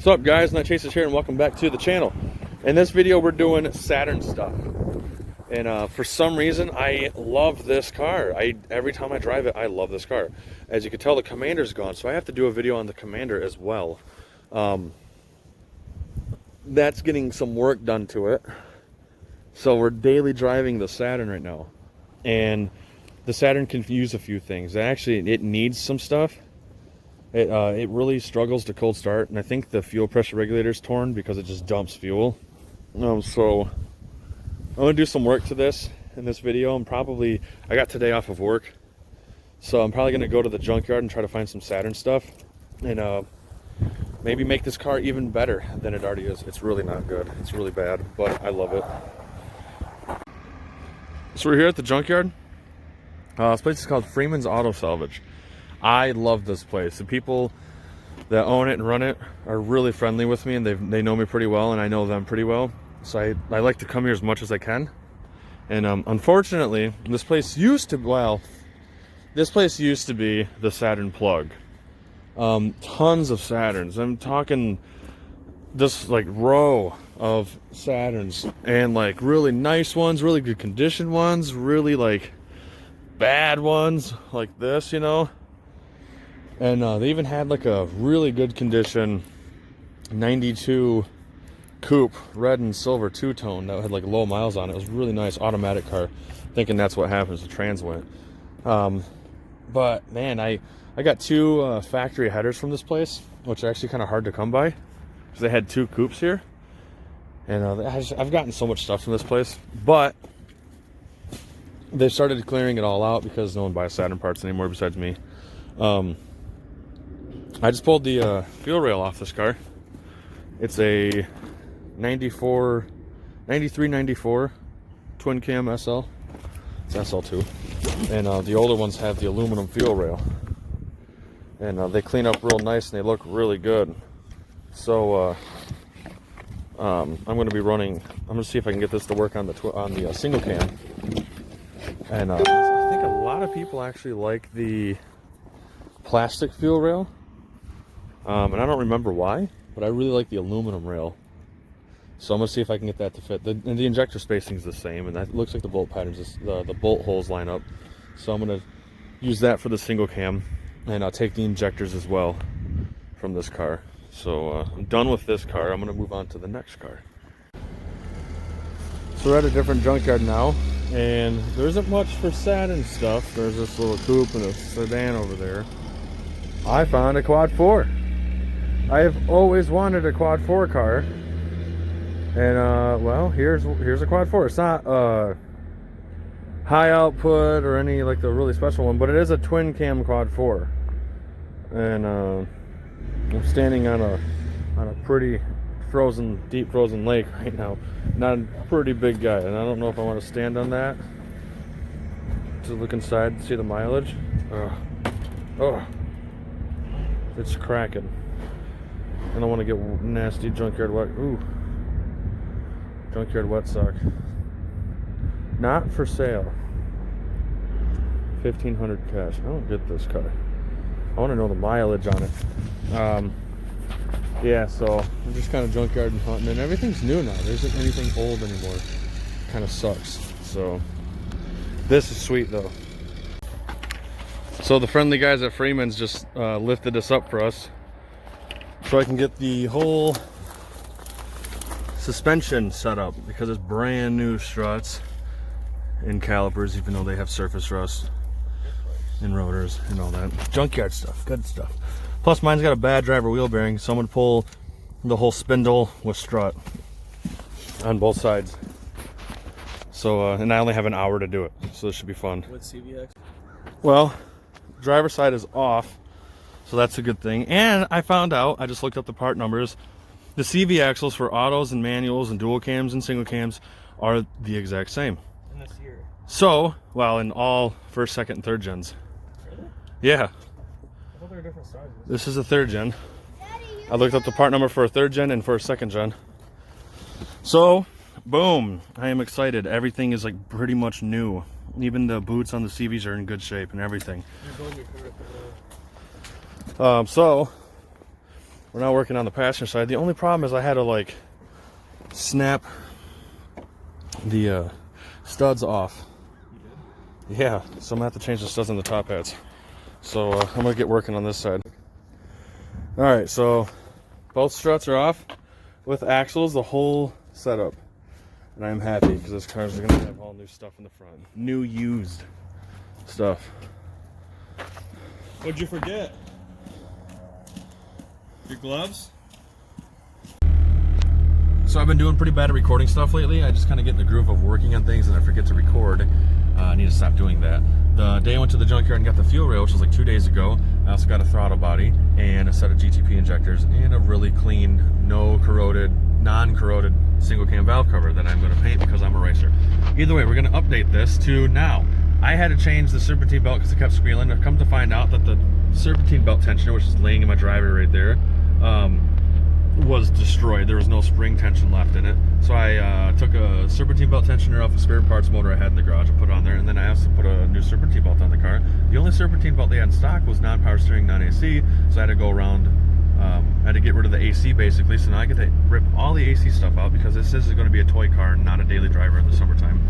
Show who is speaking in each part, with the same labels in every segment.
Speaker 1: What's up, guys? NightChasers here, and welcome back to the channel. In this video, we're doing Saturn stuff, and for some reason, I love this car. Every time I drive it, I love this car. As you can tell, the Commander's gone, so I have to do a video on the Commander as well. That's getting some work done to it. So we're daily driving the Saturn right now, and the Saturn can use a few things. Actually, it needs some stuff. It really struggles to cold start, and I think the fuel pressure regulator is torn because it just dumps fuel. So I'm gonna do some work to this in this video. I got today off of work, so I'm probably gonna go to the junkyard and try to find some Saturn stuff, and maybe make this car even better than it already is. It's really not good. It's really bad, but I love it. So we're here at the junkyard. This place is called Freeman's Auto Salvage. I love this place. The people that own it and run it are really friendly with me, and they know me pretty well, and I know them pretty well. So I like to come here as much as I can. And unfortunately, this place used to be the Saturn plug. Tons of Saturns. I'm talking this like row of Saturns, and like really nice ones, really good condition ones, really like bad ones like this, you know. And they even had like a really good condition 92 coupe, red and silver two-tone that had like low miles on it. It was a really nice automatic car. Thinking that's what happens, the trans went. But man, I got two factory headers from this place, which are actually kind of hard to come by, because they had two coupes here. And I've gotten so much stuff from this place, but they started clearing it all out because no one buys Saturn parts anymore besides me. I just pulled the fuel rail off this car. It's a 93-94 twin cam SL. It's SL2. And the older ones have the aluminum fuel rail. And they clean up real nice, and they look really good. So I'm going to be running. I'm going to see if I can get this to work on the single cam. And I think a lot of people actually like the plastic fuel rail. And I don't remember why, but I really like the aluminum rail. So I'm going to see if I can get that to fit. And the injector spacing is the same, and that looks like the bolt patterns, the bolt holes line up. So I'm going to use that for the single cam, and I'll take the injectors as well from this car. So I'm done with this car. I'm going to move on to the next car. So we're at a different junkyard now, and there isn't much for Saturn stuff. There's this little coupe and a sedan over there. I found a quad 4. I have always wanted a quad 4 car, and well, here's a quad 4. It's not high output or any like the really special one, but it is a twin cam quad 4. And I'm standing on a pretty deep frozen lake right now. Not a pretty big guy, and I don't know if I want to stand on that to look inside and see the mileage. Oh, it's cracking. I don't want to get nasty junkyard wet. Ooh, junkyard wet sock. Not for sale. 1,500 cash. I don't get this car. I want to know the mileage on it. Yeah, so I'm just kind of junkyard and hunting, and everything's new now. There isn't anything old anymore. Kind of sucks. So this is sweet though. So the friendly guys at Freeman's just lifted this up for us, so I can get the whole suspension set up, because it's brand new struts and calipers, even though they have surface rust and rotors and all that junkyard stuff. Good stuff. Plus mine's got a bad driver wheel bearing, so I'm gonna pull the whole spindle with strut on both sides. So and I only have an hour to do it, so this should be fun.
Speaker 2: What CVX?
Speaker 1: Well, driver's side is off, so that's a good thing. And I found out, I just looked up the part numbers, the CV axles for autos and manuals and dual cams and single cams are the exact same.
Speaker 2: In this year?
Speaker 1: So, well, in all first, second, and third gens.
Speaker 2: Really?
Speaker 1: Yeah.
Speaker 2: I thought they were different sizes.
Speaker 1: This is a third gen. I looked up the part number for a third gen and for a second gen. So, boom, I am excited. Everything is like pretty much new. Even the boots on the CVs are in good shape and everything.
Speaker 2: You're building your car at the
Speaker 1: So We're now working on the passenger side. The only problem is I had to like snap the studs off. Yeah, so I'm gonna have to change the studs on the top hats. So I'm gonna get working on this side. All right, so both struts are off with axles, the whole setup, and I'm happy because this car's gonna have all new stuff in the front, new used stuff.
Speaker 2: What'd you forget? Your gloves?
Speaker 1: So I've been doing pretty bad at recording stuff lately. I just kind of get in the groove of working on things and I forget to record. I need to stop doing that. The day I went to the junkyard and got the fuel rail, which was like 2 days ago, I also got a throttle body and a set of GTP injectors and a really clean, no corroded, non-corroded single cam valve cover that I'm going to paint because I'm a racer. Either way, we're going to update this to now. I had to change the serpentine belt because it kept squealing. I've come to find out that the serpentine belt tensioner, which is laying in my driveway right there, was destroyed. There was no spring tension left in it. So I took a serpentine belt tensioner off a spare parts motor I had in the garage and put it on there, and then I asked to put a new serpentine belt on the car. The only serpentine belt they had in stock was non-power steering, non-AC, so I had to go around, I had to get rid of the AC basically, so now I get to rip all the AC stuff out because this is going to be a toy car, not a daily driver in the summertime.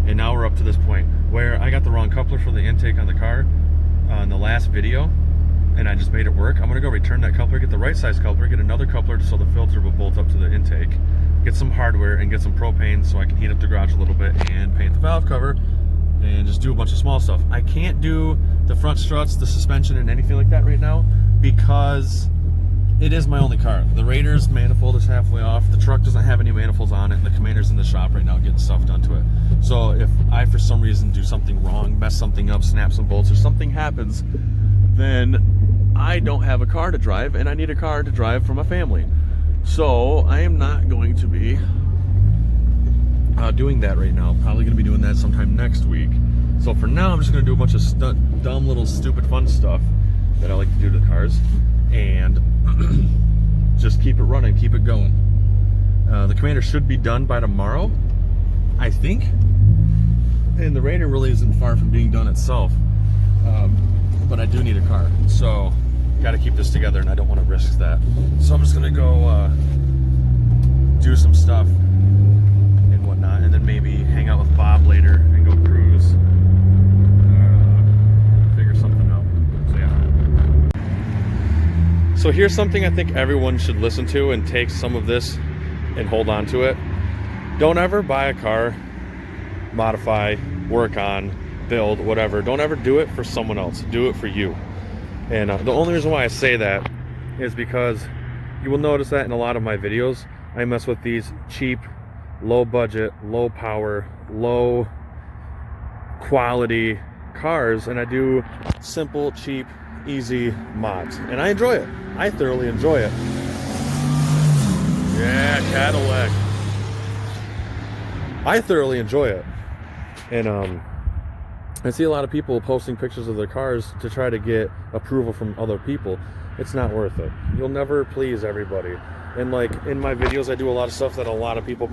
Speaker 1: And now we're up to this point where I got the wrong coupler for the intake on the car in the last video, and I just made it work. I'm gonna go return that coupler, get the right size coupler, get another coupler so the filter will bolt up to the intake, get some hardware and get some propane so I can heat up the garage a little bit and paint the valve cover and just do a bunch of small stuff. I can't do the front struts, the suspension, and anything like that right now because it is my only car. The Raiders manifold is halfway off. The truck doesn't have any manifolds on it, and the Commander's in the shop right now getting stuff done to it. So if I, for some reason, do something wrong, mess something up, snap some bolts, or something happens, then I don't have a car to drive, and I need a car to drive for my family. So I am not going to be doing that right now. Probably going to be doing that sometime next week. So for now, I'm just going to do a bunch of dumb little stupid fun stuff that I like to do to the cars, and just keep it running, keep it going. The Commander should be done by tomorrow, I think, and the Raider really isn't far from being done itself. But I do need a car, so got to keep this together, and I don't want to risk that. So I'm just gonna go do some stuff and whatnot, and then maybe hang out with Bob later and go cruise, figure something out. So yeah. So here's something I think everyone should listen to and take some of this and hold on to it. Don't ever buy a car, modify, work on, build, whatever. Don't ever do it for someone else. Do it for you. And the only reason why I say that is because you will notice that in a lot of my videos, I mess with these cheap, low budget, low power, low quality cars, and I do simple, cheap, easy mods. And I enjoy it. I thoroughly enjoy it. Yeah, Cadillac. I thoroughly enjoy it. And I see a lot of people posting pictures of their cars to try to get approval from other people. It's not worth it. You'll never please everybody. And like in my videos, I do a lot of stuff that a lot of people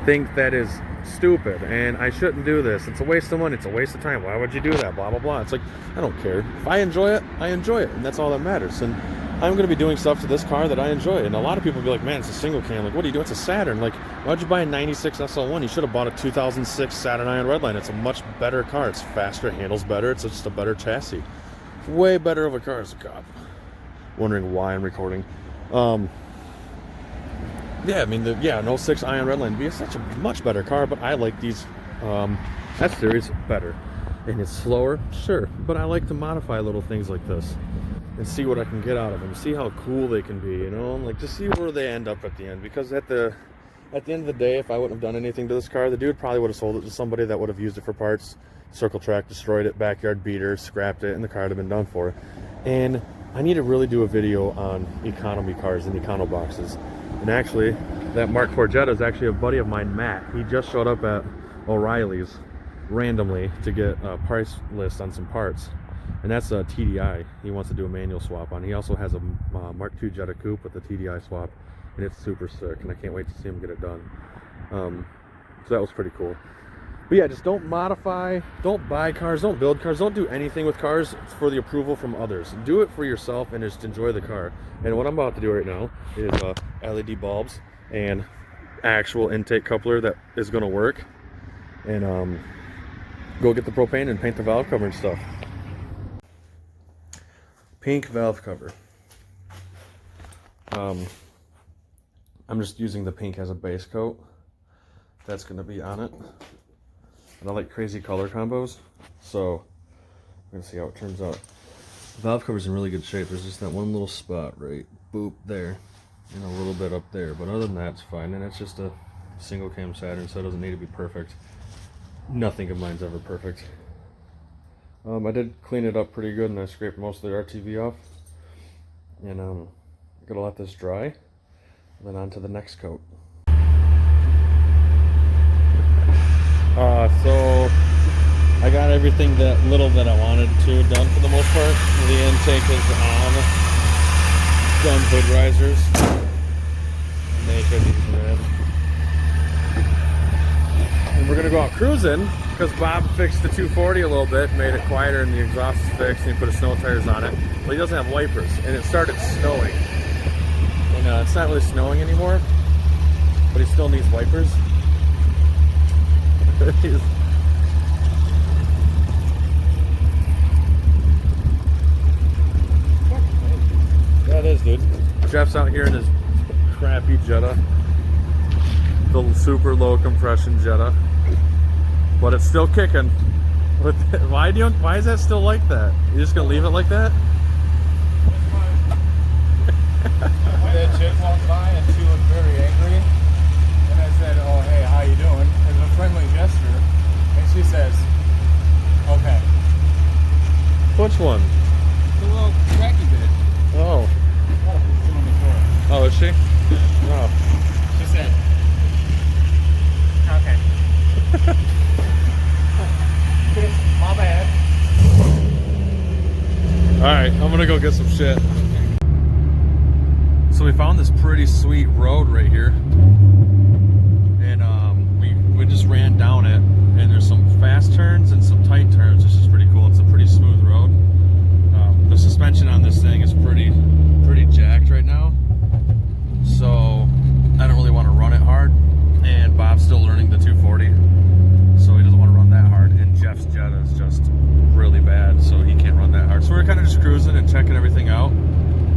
Speaker 1: think that is stupid, and I shouldn't do this. It's a waste of money. It's a waste of time. Why would you do that? Blah, blah, blah. It's like, I don't care. If I enjoy it, I enjoy it, and that's all that matters. And I'm going to be doing stuff to this car that I enjoy. And a lot of people be like, man, it's a single cam. Like, what do you do? It's a Saturn. Like, why'd you buy a 96 SL1? You should have bought a 2006 Saturn Iron Redline. It's a much better car. It's faster, it handles better. It's just a better chassis. Way better of a car as a cop. Wondering why I'm recording. Yeah, I mean, an 06 Iron Redline would be such a much better car, but I like these S-Series better. And it's slower, sure, but I like to modify little things like this and see what I can get out of them, see how cool they can be, you know, like just see where they end up at the end. Because at the end of the day, if I wouldn't have done anything to this car, the dude probably would have sold it to somebody that would have used it for parts, circle track, destroyed it, backyard beater, scrapped it, and the car would have been done for. And I need to really do a video on economy cars and econo boxes. And actually, that Mark IV Jetta is actually a buddy of mine, Matt. He just showed up at O'Reilly's randomly to get a price list on some parts. And that's a TDI he wants to do a manual swap on. He also has a Mark II Jetta coupe with a TDI swap, and it's super sick, and I can't wait to see him get it done. So that was pretty cool. But yeah, just don't modify, don't buy cars, don't build cars, don't do anything with cars for the approval from others. Do it for yourself and just enjoy the car. And what I'm about to do right now is LED bulbs and actual intake coupler that is going to work. And go get the propane and paint the valve cover and stuff. Pink valve cover. I'm just using the pink as a base coat. That's going to be on it. And I like crazy color combos, so we're gonna see how it turns out. The valve cover's in really good shape. There's just that one little spot right, boop, there, and a little bit up there. But other than that, it's fine. And it's just a single cam Saturn, so it doesn't need to be perfect. Nothing of mine's ever perfect. I did clean it up pretty good, and I scraped most of the RTV off. And I'm gonna let this dry, and then on to the next coat. So I got everything that I wanted to done for the most part. The intake is on. Done hood risers. Naked red. And we're gonna go out cruising because Bob fixed the 240 a little bit, made it quieter, and the exhaust is fixed, and he put his snow tires on it. But he doesn't have wipers, and it started snowing. And it's not really snowing anymore, but he still needs wipers. Yeah, it is, dude. Jeff's out here in his crappy Jetta, the super low compression Jetta, but it's still kicking. Why is that still like that? You just gonna leave it like that?
Speaker 3: That chick walked by and she looked very angry, and I said, "Oh, hey, how you doing?" As a friendly gesture, and she says, "Okay."
Speaker 1: Which one?
Speaker 3: The little cracky bit.
Speaker 1: Oh.
Speaker 3: Oh,
Speaker 1: Oh, is she? Oh.
Speaker 3: she said, "Okay." My bad.
Speaker 1: Alright, I'm gonna go get some shit. So we found this pretty sweet road right here. And we just ran down it, and there's some fast turns and some tight turns, which is pretty cool. It's a pretty smooth road. The suspension on this thing is pretty jacked right now, so I don't really want to run it hard. And Bob's still learning the 240, so he doesn't want to run that hard. And Jeff's Jetta is just really bad, so he can't run that hard. So we're kind of just cruising and checking everything out.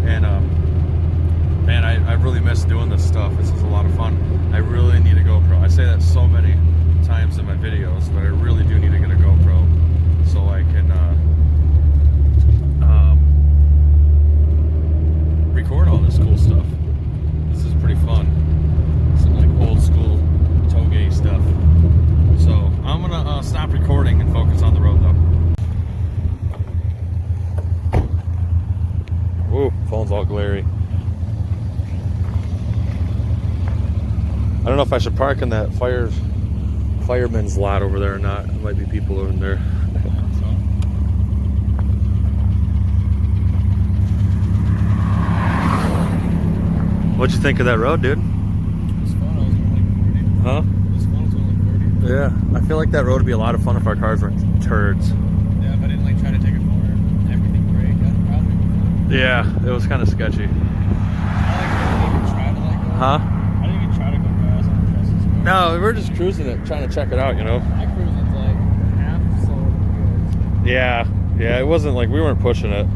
Speaker 1: And man, I really miss doing this stuff. This is a lot of fun. I really need a GoPro. I say that so many times in my videos, but I really do need to get a GoPro so I can record all this cool stuff. This is pretty fun. Some like old school toge stuff. So I'm gonna stop recording and focus on the road though. Ooh, phone's all glary. I don't know if I should park in that fireman's lot over there or not. There might be people over there. What'd you think of that road, dude?
Speaker 3: It was fun. I was going like 40.
Speaker 1: Huh?
Speaker 3: It was fun. I was going like 30.
Speaker 1: Yeah, I feel like that road would be a lot of fun if our cars weren't turds.
Speaker 3: Yeah, if I didn't like try to take it forward, everything break, that'd probably be fun.
Speaker 1: Yeah, it was kind of sketchy.
Speaker 3: I didn't even try to like go.
Speaker 1: Huh?
Speaker 3: I didn't even try to go fast on the Justice Square.
Speaker 1: No, we were just cruising it, trying to check it out, you know?
Speaker 3: My cruising's like half slower than yours.
Speaker 1: Yeah, it wasn't like we weren't pushing it.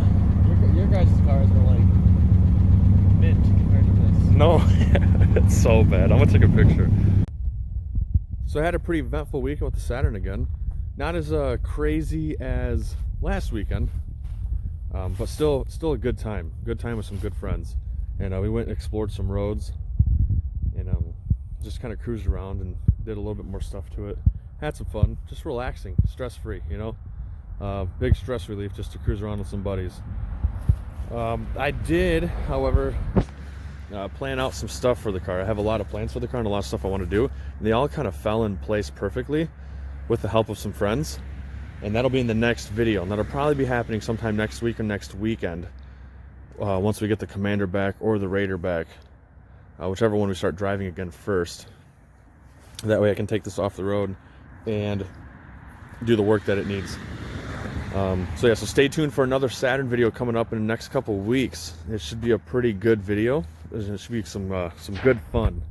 Speaker 3: Your guys' cars were like mint compared to this.
Speaker 1: No, it's so bad. I'm gonna take a picture. So I had a pretty eventful weekend with the Saturn again. Not as crazy as last weekend, but still a good time. Good time with some good friends. And we went and explored some roads, and just kind of cruised around and did a little bit more stuff to it. Had some fun, just relaxing, stress-free, you know. Big stress relief just to cruise around with some buddies. I did, however, plan out some stuff for the car. I have a lot of plans for the car and a lot of stuff I want to do. And they all kind of fell in place perfectly with the help of some friends. And that'll be in the next video. And that'll probably be happening sometime next week or next weekend. Once we get the Commander back or the Raider back. Whichever one we start driving again first. That way I can take this off the road and do the work that it needs. So yeah, so stay tuned for another Saturn video coming up in the next couple weeks. It should be a pretty good video. It should be some good fun.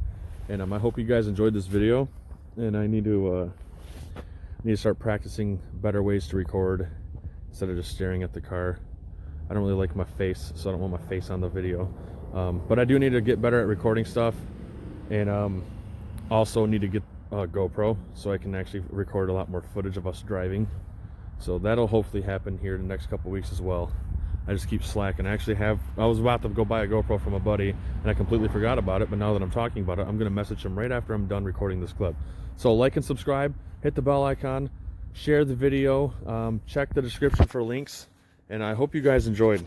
Speaker 1: And I hope you guys enjoyed this video. And I need to start practicing better ways to record instead of just staring at the car. I don't really like my face, so I don't want my face on the video. But I do need to get better at recording stuff, and also need to get a GoPro so I can actually record a lot more footage of us driving. So that'll hopefully happen here in the next couple weeks as well. I just keep slacking. I was about to go buy a GoPro from a buddy, and I completely forgot about it, but now that I'm talking about it, I'm gonna message him right after I'm done recording this clip. So like and subscribe, hit the bell icon, share the video, check the description for links, and I hope you guys enjoyed.